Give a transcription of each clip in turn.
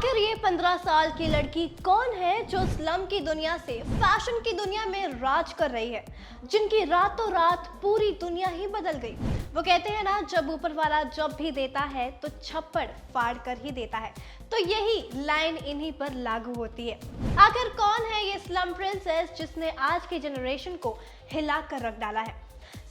आखिर ये 15 साल की लड़की कौन है जो स्लम की दुनिया से फैशन की दुनिया में राज कर रही है, जिनकी रातों रात पूरी दुनिया ही बदल गई। वो कहते हैं ना, जब ऊपर वाला जब भी देता है तो छप्पड़ फाड़ कर ही देता है। तो यही लाइन इन्हीं पर लागू होती है। आखिर कौन है ये स्लम प्रिंसेस जिसने आज की जनरेशन को हिला कर रख डाला है।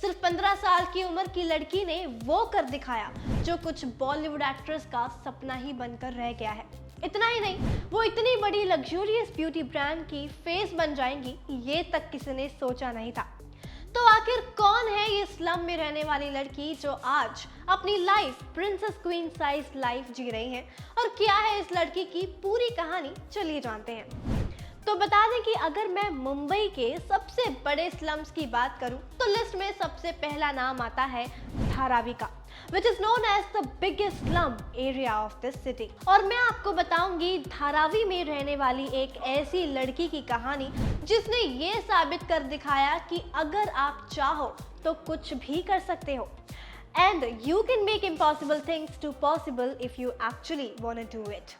सिर्फ 15 साल की उम्र की लड़की ने वो कर दिखाया जो कुछ बॉलीवुड एक्ट्रेस का सपना ही बनकर रह गया है। इतना ही नहीं, वो इतनी बड़ी लग्जूरियस ब्यूटी ब्रांड की फेस बन जाएंगी, ये तक किसी ने सोचा नहीं था। तो आखिर कौन है ये स्लम में रहने वाली लड़की जो आज अपनी life princess queen size life जी रही है, और क्या है इस लड़की की पूरी कहानी, चलिए जानते हैं। तो बता दें कि अगर मैं मुंबई के सबसे बड़े स्लम्स की बात करूं तो लिस्ट में सबसे पहला नाम आता है धारावी का, which is known as the biggest slum area of this city। और मैं आपको बताऊंगी धारावी में रहने वाली एक ऐसी लड़की की कहानी जिसने ये साबित कर दिखाया कि अगर आप चाहो तो कुछ भी कर सकते हो। And you can make impossible things to possible if you actually want to do it।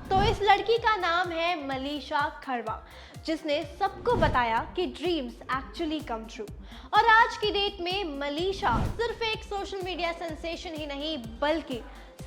तो इस लड़की का नाम है मलीशा खरवा, जिसने सबको बताया कि ड्रीम्स एक्चुअली कम ट्रू। और आज की डेट में मलीशा सिर्फ एक सोशल मीडिया सेंसेशन ही नहीं, बल्कि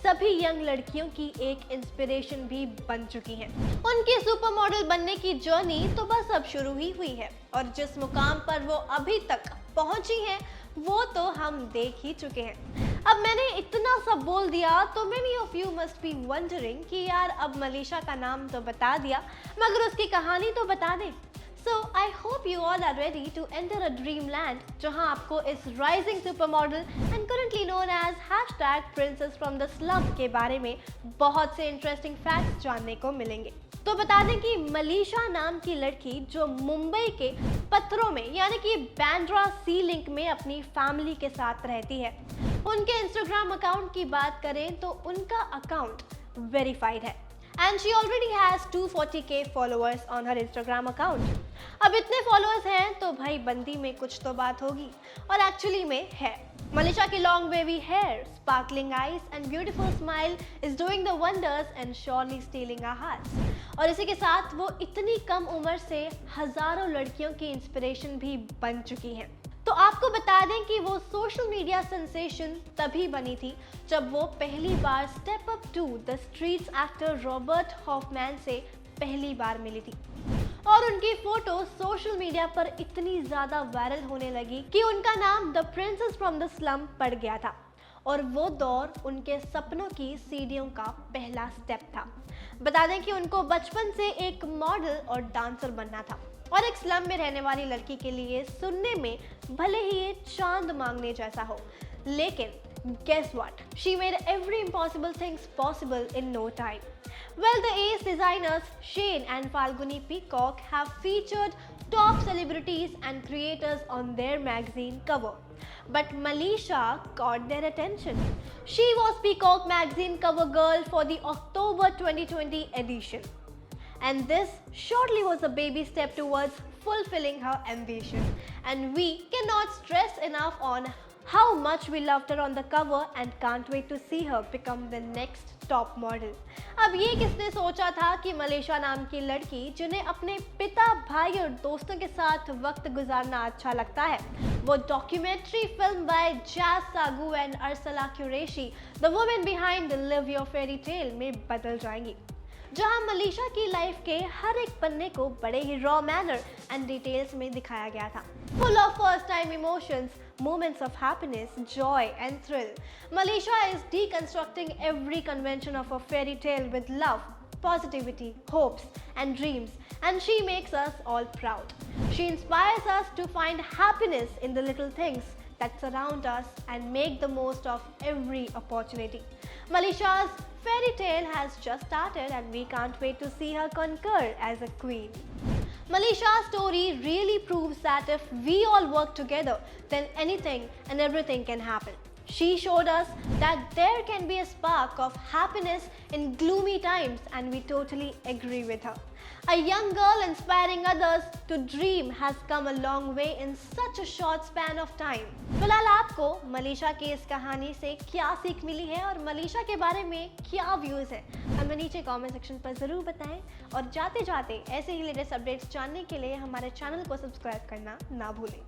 सभी यंग लड़कियों की एक इंस्पिरेशन भी बन चुकी हैं। उनकी सुपर मॉडल बनने की जर्नी तो बस अब शुरू ही हुई है, और जिस मुकाम पर वो अभी तक पहुंची हैं वो तो हम देख ही चुके हैं। अब मैंने इतना सब बोल दिया तो many of you must be wondering कि यार अब मलीशा का नाम तो बता दिया, मगर उसकी कहानी तो बता दें। So I hope you all are ready to enter a dreamland जहां आपको इस rising supermodel and currently known as #princess from the slum के बारे में बहुत से interesting facts जानने को मिलेंगे। तो बता दें कि मलीशा नाम की लड़की जो मुंबई के पत्थरों में यानी कि बांद्रा सी लिंक में अपनी फैमिली के साथ रहती है। उनके इंस्टाग्राम अकाउंट की बात करें तो उनका अकाउंट वेरीफाइड है and she already has 240k followers on her Instagram account। अब इतने फॉलोअर्स हैं तो भाई बंदी में कुछ तो बात होगी, और एक्चुअली में है। मलीशा की long wavy hair, sparkling eyes and beautiful smile is doing the wonders and surely stealing our hearts. और इसी के साथ वो इतनी कम उम्र से हजारों लड़कियों की इंस्पिरेशन भी बन चुकी हैं। तो आपको बता दें कि वो सोशल मीडिया सेंसेशन तभी बनी थी जब वो पहली बार step up to the streets actor Robert Hoffman से पहली बार मिली थी, और उनकी फोटो सोशल मीडिया पर इतनी ज्यादा वायरल होने लगी कि उनका नाम the princess from the slum पड़ गया था। और वो दौर उनके सपनों की सीढ़ियों का पहला स्टेप था। बता दें कि उनको बचपन से एक मॉडल और डांसर बनना था, और एक स्लम में रहने वाली लड़की के लिए सुनने में भले ही ये चांद मांगने जैसा हो, लेकिन guess what? She made every impossible things possible in no time। Well, the ace designers Shane and Falguni Peacock have featured top celebrities and creators on their magazine cover, but Malisha caught their attention। She was Peacock magazine cover girl for the October 2020 edition, and this surely was a baby step towards fulfilling her ambition, and we cannot stress enough on how much we loved her on the cover and can't wait to see her become the next top model। अब ये किसने सोचा था कि मलीशा नाम की लड़की, जिन्हें अपने पिता, भाई और दोस्तों के साथ वक्त गुजारना अच्छा लगता है, वो documentary film bye jazz सागू and Arsala Qureshi the women behind the live your fairy tale में बदल जाएंगी, जहां मलीशा की लाइफ के हर एक पन्ने को बड़े ही रॉ मैनर एंड डिटेल्स में दिखाया गया था। Full of first time emotions, moments of happiness, joy and thrill, Malisha is deconstructing every convention of a fairy tale with love, positivity, hopes and dreams, and she makes us all proud। She inspires us to find happiness in the little things that surround us and make the most of every opportunity। Malisha's fairy tale has just started and we can't wait to see her conquer as a queen। Malisha's story really proves that if we all work together, then anything and everything can happen। She showed us that there can be a spark of happiness in gloomy times, and we totally agree with her. A young girl inspiring others to dream has come a long way in such a short span of time. फिलहाल आपको मलीशा की इस कहानी से क्या सीख मिली है और मलीशा के बारे में क्या व्यूज़ है, हमें नीचे कमेंट सेक्शन पर ज़रूर बताएं। और जाते जाते ऐसे ही लेटेस्ट अपडेट्स जानने के लिए हमारे चैनल को सब्सक्राइब करना ना भूलें।